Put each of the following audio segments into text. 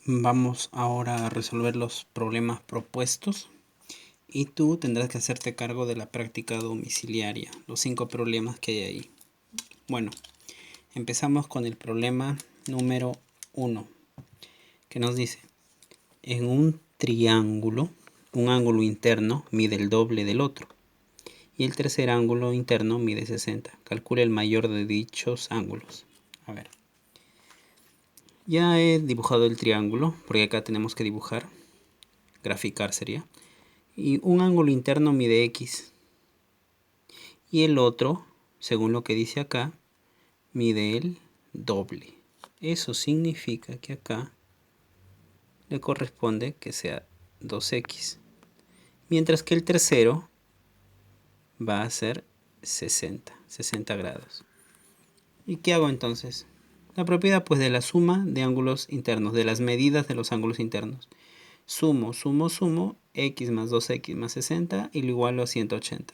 Vamos ahora a resolver los problemas propuestos y tú tendrás que hacerte cargo de la práctica domiciliaria, los 5 problemas que hay ahí. Bueno, empezamos con el problema número 1, que nos dice: en un triángulo, un ángulo interno mide el doble del otro y el tercer ángulo interno mide 60. Calcula el mayor de dichos ángulos. A ver, ya he dibujado el triángulo, porque acá tenemos que dibujar, graficar sería. Y un ángulo interno mide X. Y el otro, según lo que dice acá, mide el doble. Eso significa que acá le corresponde que sea 2X. Mientras que el tercero va a ser 60 grados. ¿Y qué hago entonces? La propiedad pues de la suma de ángulos internos, de las medidas de los ángulos internos. Sumo, x más 2x más 60 y lo igualo a 180.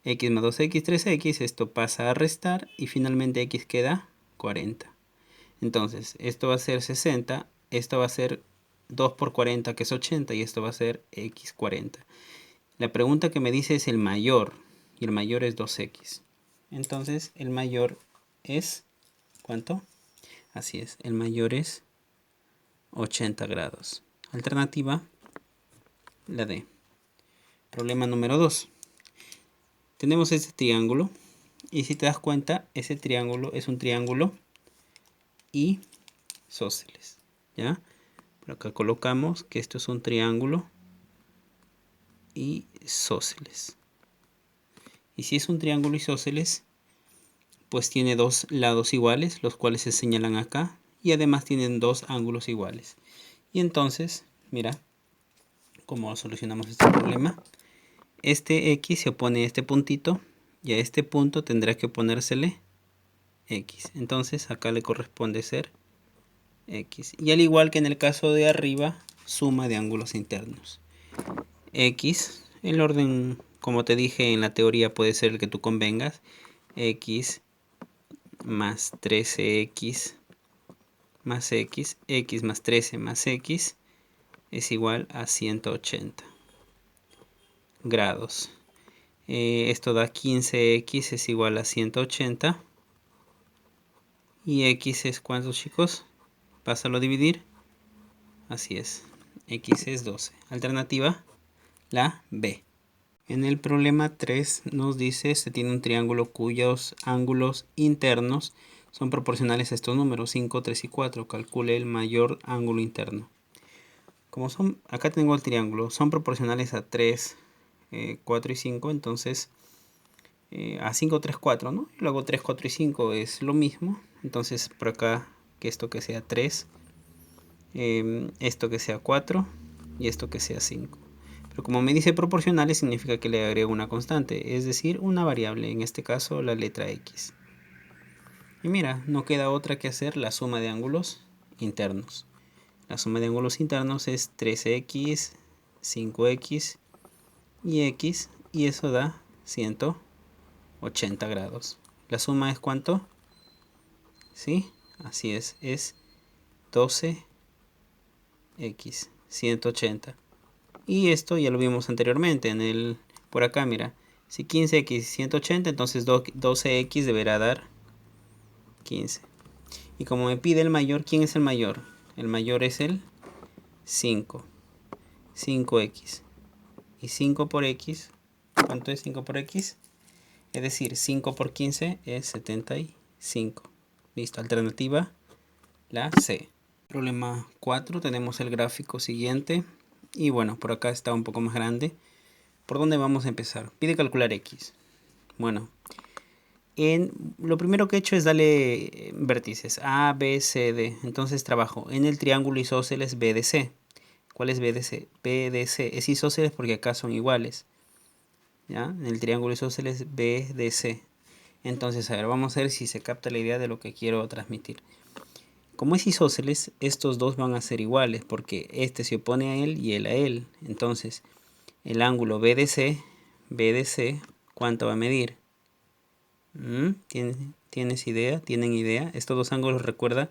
X más 2x, 3x, esto pasa a restar y finalmente x queda 40. Entonces, esto va a ser 60, esto va a ser 2 por 40, que es 80, y esto va a ser x 40. La pregunta que me dice es el mayor, y el mayor es 2x. Entonces, el mayor es, ¿cuánto? Así es, el mayor es 80 grados. Alternativa, la D. Problema número 2. Tenemos este triángulo, y si te das cuenta, ese triángulo es un triángulo isósceles, ¿ya? Por acá colocamos que esto es un triángulo isósceles. Y si es un triángulo isósceles, pues tiene dos lados iguales, los cuales se señalan acá, y además tienen dos ángulos iguales. Y entonces, mira cómo solucionamos este problema. Este x se opone a este puntito, y a este punto tendrá que oponérsele x. Entonces acá le corresponde ser x. Y al igual que en el caso de arriba, suma de ángulos internos. X, el orden, como te dije en la teoría, puede ser el que tú convengas. X más 13x más x, x más 13 más x es igual a 180 grados. Esto da 15x es igual a 180. Y x es ¿cuánto, chicos? Pásalo a dividir. Así es, x es 12. Alternativa, la B. En el problema 3 nos dice: se tiene un triángulo cuyos ángulos internos son proporcionales a estos números 5, 3 y 4. Calcule el mayor ángulo interno. Como son, acá tengo el triángulo, son proporcionales a 3, 4 y 5, entonces a 5, 3, 4, ¿no? Luego 3, 4 y 5 es lo mismo. Entonces por acá, que esto que sea 3, esto que sea 4 y esto que sea 5. Pero como me dice proporcionales, significa que le agrego una constante, es decir, una variable, en este caso la letra x. Y mira, no queda otra que hacer la suma de ángulos internos. La suma de ángulos internos es 3x, 5x y x, y eso da 180 grados. ¿La suma es cuánto? ¿Sí? Así es 12x, 180. Y esto ya lo vimos anteriormente en el, por acá, mira. Si 15x 180, entonces 12x deberá dar 15. Y como me pide el mayor, ¿quién es el mayor? El mayor es el 5. 5x. Y 5 por x, ¿cuánto es 5 por x? Es decir, 5 por 15 es 75. Listo, alternativa, la C. Problema 4, tenemos el gráfico siguiente. Y bueno, por acá está un poco más grande. ¿Por dónde vamos a empezar? Pide calcular x. Bueno, lo primero que he hecho es darle vértices A, B, C, D. Entonces trabajo en el triángulo isósceles BDC. ¿Cuál es BDC? BDC es isósceles porque acá son iguales, ¿ya? En el triángulo isósceles BDC. Entonces, a ver, vamos a ver si se capta la idea de lo que quiero transmitir. Como es isósceles, estos dos van a ser iguales porque este se opone a él y él a él. Entonces, el ángulo BDC, ¿cuánto va a medir? ¿Tienes idea? ¿Tienen idea? Estos dos ángulos, recuerda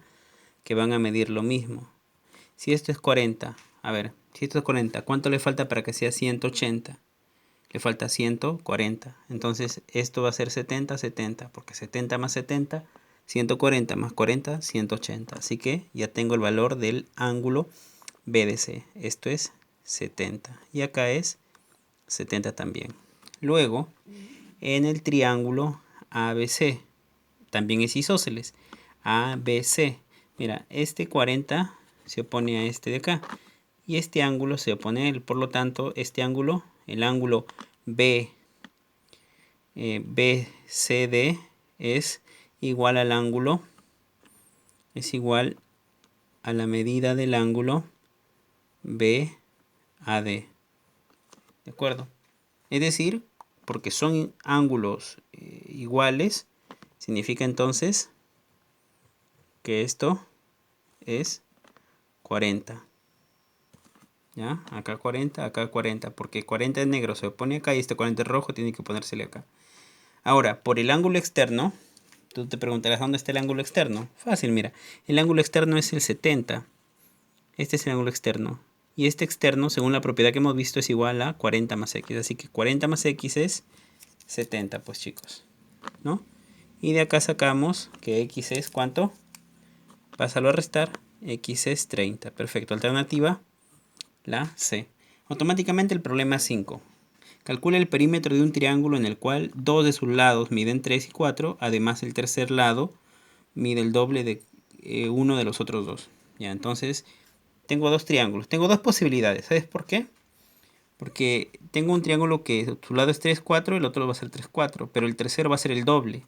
que van a medir lo mismo. Si esto es 40, a ver, si esto es 40, ¿cuánto le falta para que sea 180? Le falta 140. Entonces esto va a ser 70, 70, porque 70 más 70, 140 más 40, 180. Así que ya tengo el valor del ángulo BDC. Esto es 70. Y acá es 70 también. Luego, en el triángulo ABC, también es isósceles. ABC. Mira, este 40 se opone a este de acá. Y este ángulo se opone a él. Por lo tanto, este ángulo, el ángulo BCD es igual al ángulo, es igual a la medida del ángulo BAD. ¿De acuerdo? Es decir, porque son ángulos iguales, significa entonces que esto es 40. ¿Ya? Acá 40, acá 40, porque 40 es negro, se pone acá y este 40 es rojo, tiene que ponérsele acá. Ahora, por el ángulo externo, tú te preguntarás, ¿dónde está el ángulo externo? Fácil, mira, el ángulo externo es el 70. Este es el ángulo externo. Y este externo, según la propiedad que hemos visto, es igual a 40 más x. Así que 40 más x es 70, pues chicos, ¿no? Y de acá sacamos que x es ¿cuánto? Pásalo a restar, x es 30. Perfecto, alternativa, la C. Automáticamente el problema 5. Calcula el perímetro de un triángulo en el cual dos de sus lados miden 3 y 4. Además, el tercer lado mide el doble de uno de los otros dos. Ya, entonces, tengo dos triángulos. Tengo dos posibilidades. ¿Sabes por qué? Porque tengo un triángulo que su lado es 3, 4, el otro va a ser 3, 4. Pero el tercero va a ser el doble.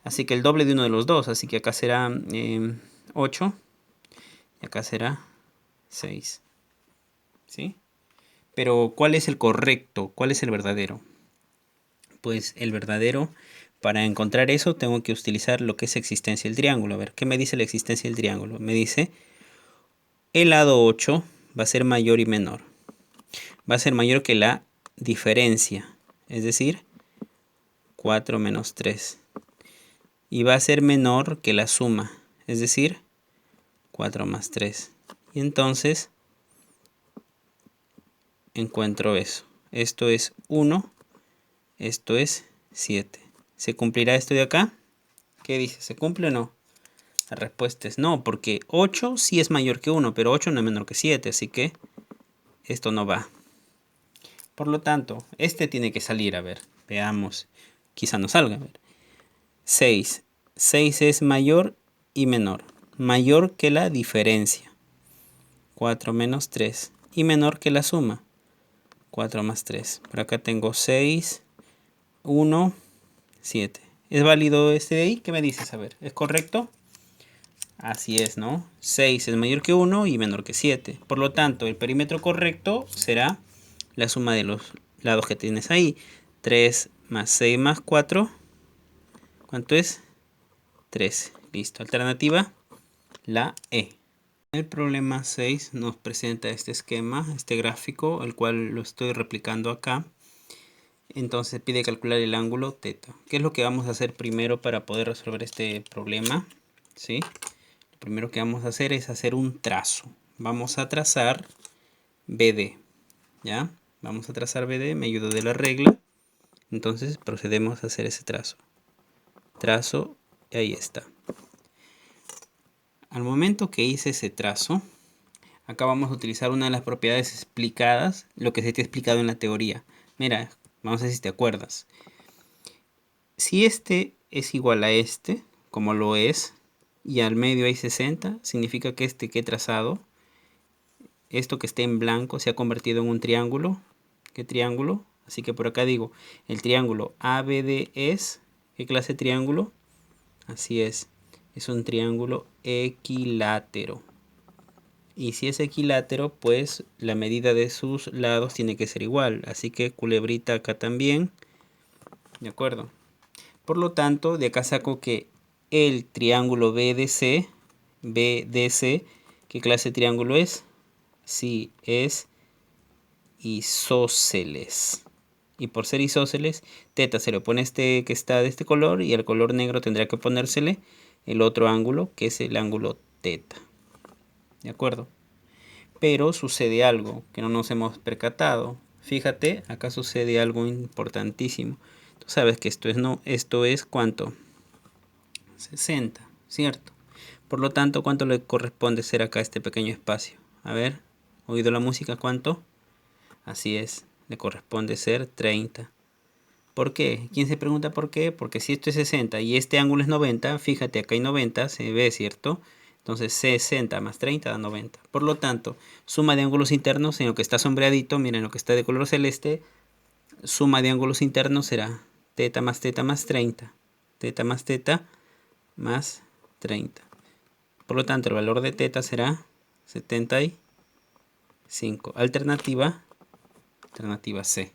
Así que el doble de uno de los dos. Así que acá será 8 y acá será 6. ¿Sí? Pero ¿cuál es el correcto? ¿Cuál es el verdadero? Pues el verdadero, para encontrar eso tengo que utilizar lo que es existencia del triángulo. A ver, ¿qué me dice la existencia del triángulo? Me dice el lado 8 va a ser mayor y menor. Va a ser mayor que la diferencia, es decir, 4 menos 3. Y va a ser menor que la suma, es decir, 4 más 3. Y entonces encuentro eso. Esto es 1, esto es 7. ¿Se cumplirá esto de acá? ¿Qué dice? ¿Se cumple o no? La respuesta es no, porque 8 sí es mayor que 1, pero 8 no es menor que 7, así que esto no va. Por lo tanto, este tiene que salir, a ver, veamos, quizá no salga, a ver. 6. 6 es mayor y menor. Mayor que la diferencia. 4 menos 3. Y menor que la suma. 4 más 3. Por acá tengo 6, 1, 7. ¿Es válido este de ahí? ¿Qué me dices? A ver, ¿es correcto? Así es, ¿no? 6 es mayor que 1 y menor que 7. Por lo tanto, el perímetro correcto será la suma de los lados que tienes ahí. 3 más 6 más 4. ¿Cuánto es? 13. Listo. Alternativa, la E. El problema 6 nos presenta este esquema, este gráfico, el cual lo estoy replicando acá. Entonces pide calcular el ángulo teta. ¿Qué es lo que vamos a hacer primero para poder resolver este problema? ¿Sí? Lo primero que vamos a hacer es hacer un trazo. Vamos a trazar BD. ¿Ya? Vamos a trazar BD, me ayuda de la regla. Entonces procedemos a hacer ese trazo. Trazo, y ahí está. Al momento que hice ese trazo, acá vamos a utilizar una de las propiedades explicadas, lo que se te ha explicado en la teoría. Mira, vamos a ver si te acuerdas. Si este es igual a este, como lo es, y al medio hay 60, significa que este que he trazado, esto que esté en blanco, se ha convertido en un triángulo. ¿Qué triángulo? Así que por acá digo, el triángulo ABD es, ¿qué clase de triángulo? Así es un triángulo equilátero. Y si es equilátero, pues la medida de sus lados tiene que ser igual. Así que culebrita acá también. ¿De acuerdo? Por lo tanto, de acá saco que el triángulo BDC, ¿qué clase de triángulo es? Sí, es isósceles. Y por ser isósceles, teta se le pone este que está de este color y al color negro tendría que ponérsele el otro ángulo, que es el ángulo teta. ¿De acuerdo? Pero sucede algo que no nos hemos percatado. Fíjate, acá sucede algo importantísimo. Tú sabes que esto es ¿cuánto? 60, ¿cierto? Por lo tanto, ¿cuánto le corresponde ser acá este pequeño espacio? A ver, ¿oído la música? ¿Cuánto? Así es, le corresponde ser 30. ¿Por qué? ¿Quién se pregunta por qué? Porque si esto es 60 y este ángulo es 90, fíjate, acá hay 90, se ve, ¿cierto? Entonces 60 más 30 da 90. Por lo tanto, suma de ángulos internos en lo que está sombreadito, miren lo que está de color celeste, suma de ángulos internos será teta más 30. Teta más 30. Por lo tanto, el valor de teta será 75. Alternativa C.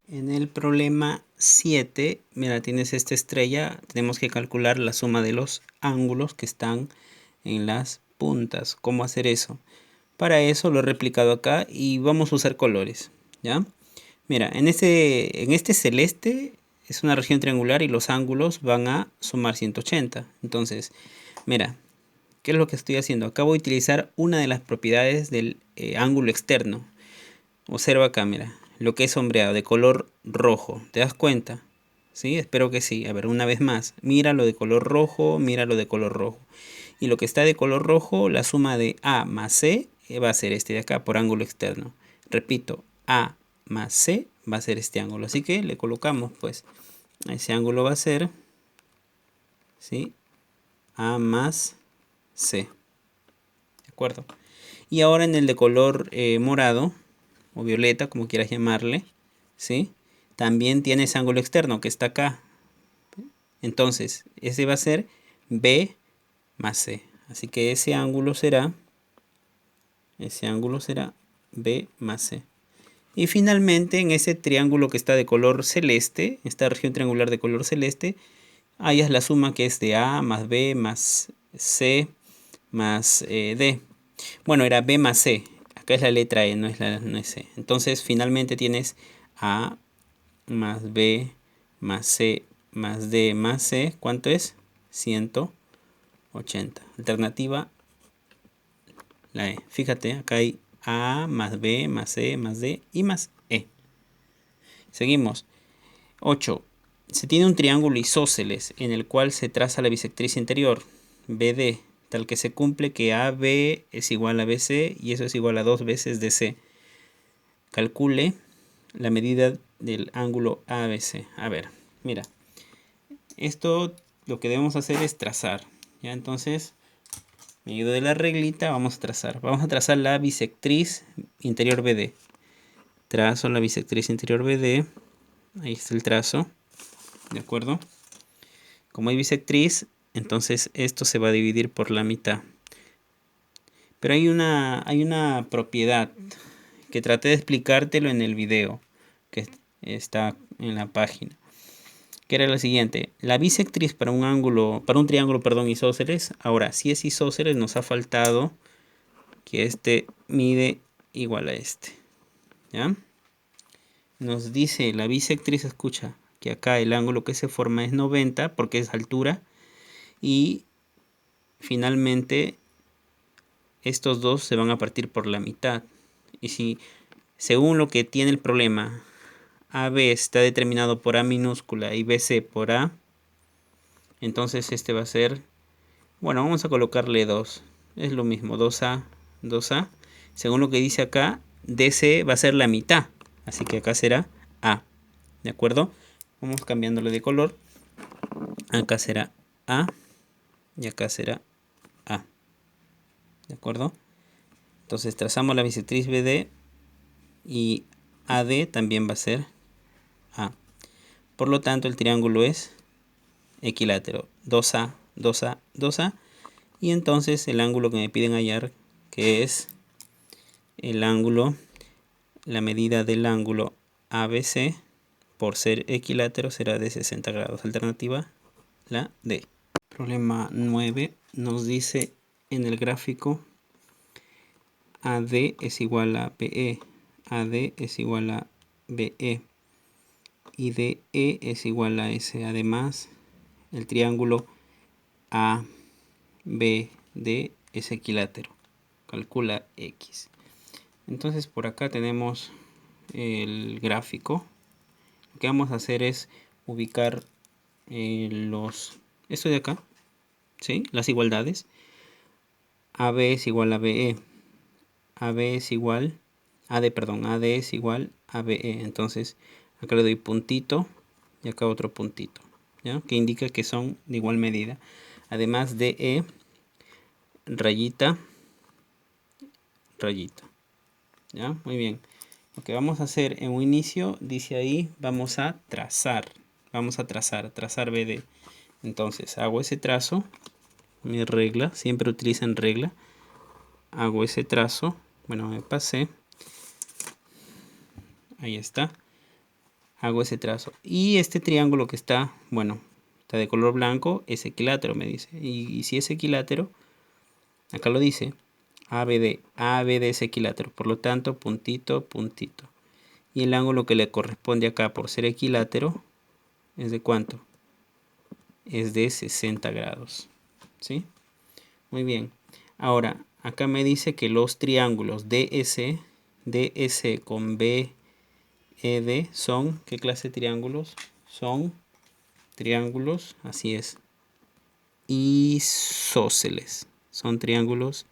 En el problema 7, mira, tienes esta estrella, tenemos que calcular la suma de los ángulos que están en las puntas. ¿Cómo hacer eso? Para eso lo he replicado acá y vamos a usar colores, ¿ya? Mira, en este celeste es una región triangular y los ángulos van a sumar 180. Entonces, mira, ¿qué es lo que estoy haciendo? Acá voy a utilizar una de las propiedades del ángulo externo. Observa acá, mira, lo que es sombreado de color rojo. ¿Te das cuenta? ¿Sí? Espero que sí. A ver, una vez más. Mira lo de color rojo, mira lo de color rojo. Y lo que está de color rojo, la suma de A más C va a ser este de acá por ángulo externo. Repito, A más C va a ser este ángulo. Así que le colocamos, pues, ese ángulo va a ser, ¿sí? A más C. ¿De acuerdo? Y ahora en el de color morado, o violeta, como quieras llamarle, ¿sí? También tiene ese ángulo externo que está acá. Entonces, ese va a ser B más C. Así que ese ángulo será B más C. Y finalmente, en ese triángulo que está de color celeste, esta región triangular de color celeste, hayas la suma que es de A más B más C más D. Bueno, era B más C. Acá es la letra E, no es C. Entonces, finalmente tienes A más B más C más D más C. ¿Cuánto es? 180. Alternativa, la E. Fíjate, acá hay A más B más C más D y más E. Seguimos. 8. Se tiene un triángulo isósceles en el cual se traza la bisectriz interior BD, tal que se cumple que AB es igual a BC y eso es igual a 2 veces DC. Calcule la medida del ángulo ABC. A ver, mira, esto lo que debemos hacer es trazar, ¿ya? Entonces, me ayudo de la reglita, vamos a trazar. Vamos a trazar la bisectriz interior BD. Trazo la bisectriz interior BD. Ahí está el trazo. ¿De acuerdo? Como hay bisectriz, entonces esto se va a dividir por la mitad. Pero hay una propiedad que traté de explicártelo en el video que está en la página, que era la siguiente: la bisectriz para un triángulo, perdón, isósceles. Ahora, si es isósceles, nos ha faltado que este mide igual a este, ¿ya? Nos dice la bisectriz, escucha, que acá el ángulo que se forma es 90 porque es altura, y finalmente estos dos se van a partir por la mitad. Y si, según lo que tiene el problema, AB está determinado por A minúscula y BC por A, entonces este va a ser, bueno, vamos a colocarle 2. Es lo mismo, 2A, 2A. Según lo que dice acá, DC va a ser la mitad. Así que acá será A. ¿De acuerdo? Vamos cambiándole de color. Acá será A y acá será A. ¿De acuerdo? Entonces trazamos la bisectriz BD y AD también va a ser A. Por lo tanto, el triángulo es equilátero. 2A, 2A, 2A. Y entonces el ángulo que me piden hallar, que es el ángulo, la medida del ángulo ABC, por ser equilátero, será de 60 grados. Alternativa, la D. Problema 9 nos dice en el gráfico AD es igual a BE, AD es igual a BE y DE es igual a S. Además, el triángulo ABD es equilátero. Calcula X. Entonces por acá tenemos el gráfico. Lo que vamos a hacer es ubicar esto de acá, ¿sí? Las igualdades. AB es igual a BE. AB es igual, AD es igual a BE. Entonces acá le doy puntito y acá otro puntito, ¿ya? Que indica que son de igual medida. Además de E, rayita, rayita, ¿ya? Muy bien. Lo que vamos a hacer en un inicio, dice ahí, vamos a trazar. Vamos a trazar BD. Entonces hago ese trazo, mi regla, siempre utilizan regla. Hago ese trazo, bueno, me pasé. Ahí está. Hago ese trazo. Y este triángulo que está, bueno, está de color blanco, es equilátero, me dice. Y si es equilátero, acá lo dice, ABD. ABD es equilátero, por lo tanto, puntito, puntito. Y el ángulo que le corresponde acá por ser equilátero es de ¿cuánto? Es de 60 grados. ¿Sí? Muy bien. Ahora, acá me dice que los triángulos DS con BED son, ¿qué clase de triángulos? Son triángulos, así es, isósceles. Son triángulos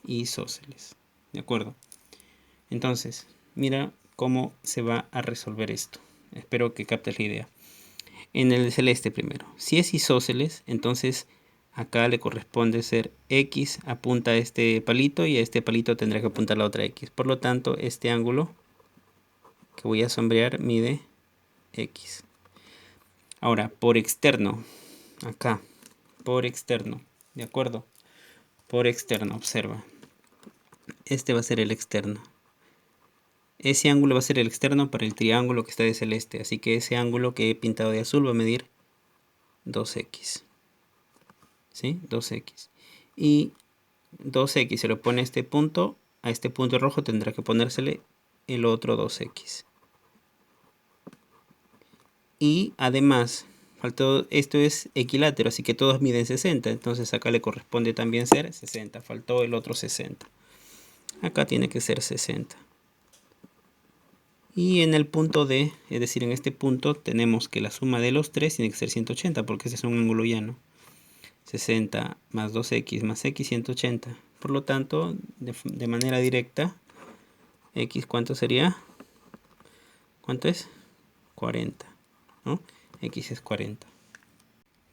isósceles. ¿De acuerdo? Entonces, mira cómo se va a resolver esto. Espero que captes la idea. En el celeste primero. Si es isósceles, entonces acá le corresponde ser X apunta a este palito y a este palito tendrá que apuntar la otra X. Por lo tanto, este ángulo que voy a sombrear mide X. Ahora, por externo, acá, por externo, ¿de acuerdo? Por externo, observa. Este va a ser el externo. Ese ángulo va a ser el externo para el triángulo que está de celeste. Así que ese ángulo que he pintado de azul va a medir 2x. ¿Sí? 2x. Y 2x se lo pone a este punto rojo tendrá que ponérsele el otro 2x. Y además, esto es equilátero, así que todos miden 60. Entonces acá le corresponde también ser 60. Faltó el otro 60. Acá tiene que ser 60. Y en el punto D, es decir, en este punto, tenemos que la suma de los tres tiene que ser 180, porque este es un ángulo llano. 60 más 2x más x, 180. Por lo tanto, de manera directa, x, ¿cuánto sería? ¿Cuánto es? 40, ¿no? X es 40.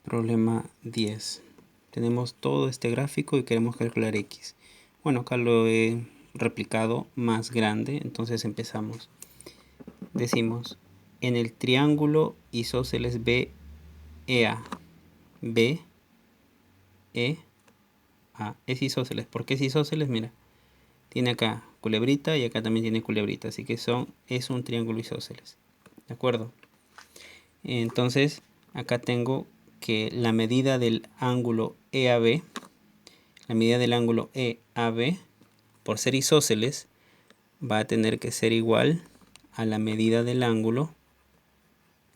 Problema 10. Tenemos todo este gráfico y queremos calcular x. Bueno, acá lo he replicado más grande, entonces empezamos. Decimos, en el triángulo isósceles BEA, BEA, es isósceles. ¿Por qué es isósceles? Mira, tiene acá culebrita y acá también tiene culebrita, así que es un triángulo isósceles. ¿De acuerdo? Entonces, acá tengo que la medida del ángulo EAB, por ser isósceles, va a tener que ser igual a la medida del ángulo.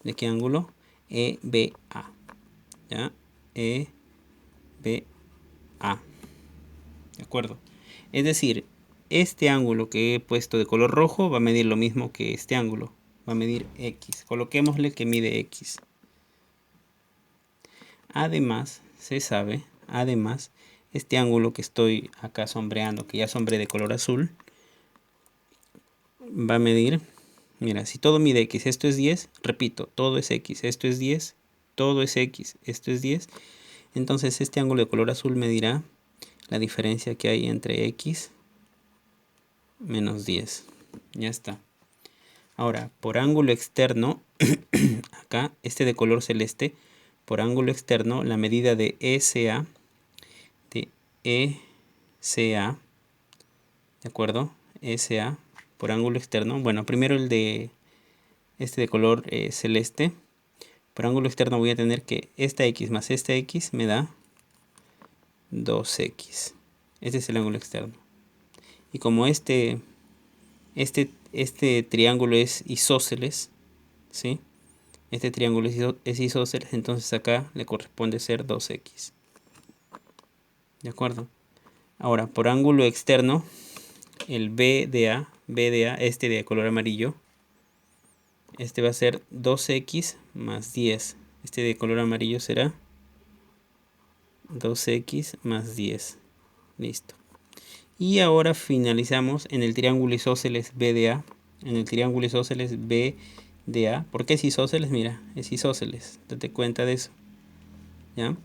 ¿De qué ángulo? EBA. ¿Ya? EBA. ¿De acuerdo? Es decir, este ángulo que he puesto de color rojo va a medir lo mismo que este ángulo. Va a medir X. Coloquémosle que mide X. Además, se sabe, este ángulo que estoy acá sombreando, que ya sombré de color azul, va a medir, mira, si todo mide X, esto es 10, repito, todo es X, esto es 10, todo es X, esto es 10, entonces este ángulo de color azul medirá la diferencia que hay entre X menos 10. Ya está. Ahora, por ángulo externo, acá, este de color celeste, por ángulo externo, la medida de ECA, ¿de acuerdo? ECA, por ángulo externo. Bueno, primero el de este de color celeste. Por ángulo externo voy a tener que esta X más esta X me da 2X. Este es el ángulo externo. Y como este triángulo es isósceles, ¿sí? Este triángulo es isósceles, entonces acá le corresponde ser 2X. ¿De acuerdo? Ahora, por ángulo externo, el BDA, este de color amarillo, este va a ser 2x más 10. Este de color amarillo será 2x más 10. Listo. Y ahora finalizamos en el triángulo isósceles BDA. En el triángulo isósceles BDA. ¿Por qué es isósceles? Mira, es isósceles. Date cuenta de eso. ¿Ya?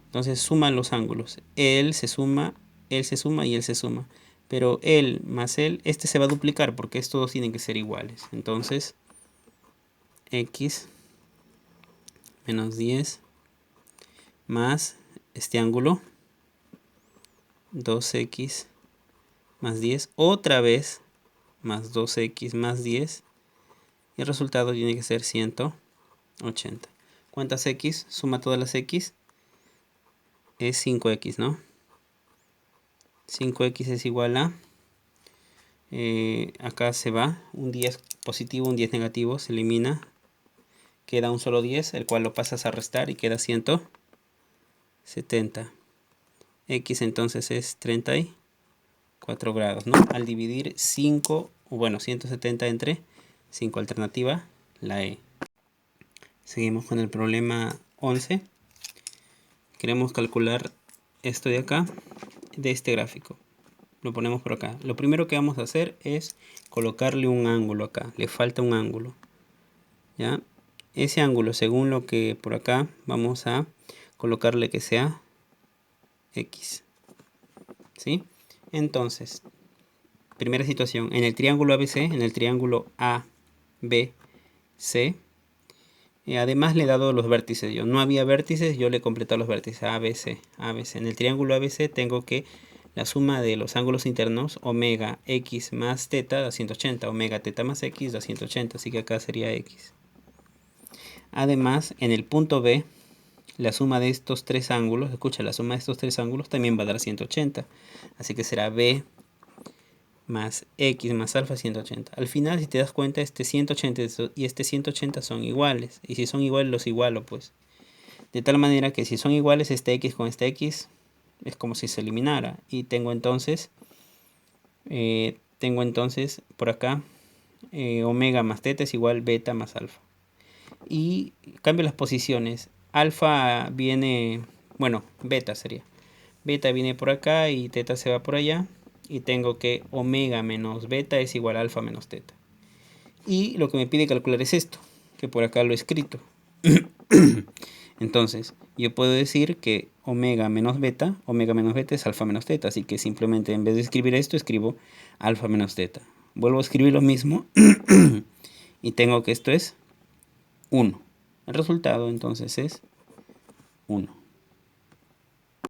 Entonces suman los ángulos. Él se suma y él se suma. Pero él más él, este se va a duplicar porque estos dos tienen que ser iguales. Entonces, x menos 10 más este ángulo, 2x más 10, otra vez más 2x más 10. Y el resultado tiene que ser 180. ¿Cuántas x? Suma todas las x. Es 5x, ¿no? 5x es igual a... acá se va. Un 10 positivo, un 10 negativo. Se elimina. Queda un solo 10, el cual lo pasas a restar y queda 170. X entonces es 34 grados, ¿no? Al dividir 5, bueno, 170 entre 5, alternativa, la E. Seguimos con el problema 11. Queremos calcular esto de acá, de este gráfico. Lo ponemos por acá. Lo primero que vamos a hacer es colocarle un ángulo acá. Le falta un ángulo. ¿Ya? Ese ángulo, según lo que por acá, vamos a colocarle que sea X. ¿Sí? Entonces, primera situación. En el triángulo ABC, en el triángulo ABC, además le he dado los vértices. Yo no había vértices, yo le he completado los vértices ABC. En el triángulo ABC tengo que la suma de los ángulos internos, omega x más teta da 180, omega teta más x da 180, así que acá sería x. Además, en el punto B, la suma de estos tres ángulos, escucha, la suma de estos tres ángulos también va a dar 180, así que será B más x más alfa 180. Al final, si te das cuenta, este 180 y este 180 son iguales. Y si son iguales, los igualo, pues. De tal manera que si son iguales, este x con este x es como si se eliminara. Y tengo entonces por acá omega más teta es igual beta más alfa. Y cambio las posiciones. Alfa viene, bueno, beta sería. Beta viene por acá y teta se va por allá. Y tengo que omega menos beta es igual a alfa menos teta. Y lo que me pide calcular es esto, que por acá lo he escrito. Entonces, yo puedo decir que omega menos beta es alfa menos teta. Así que simplemente en vez de escribir esto, escribo alfa menos teta. Vuelvo a escribir lo mismo y tengo que esto es 1. El resultado entonces es 1.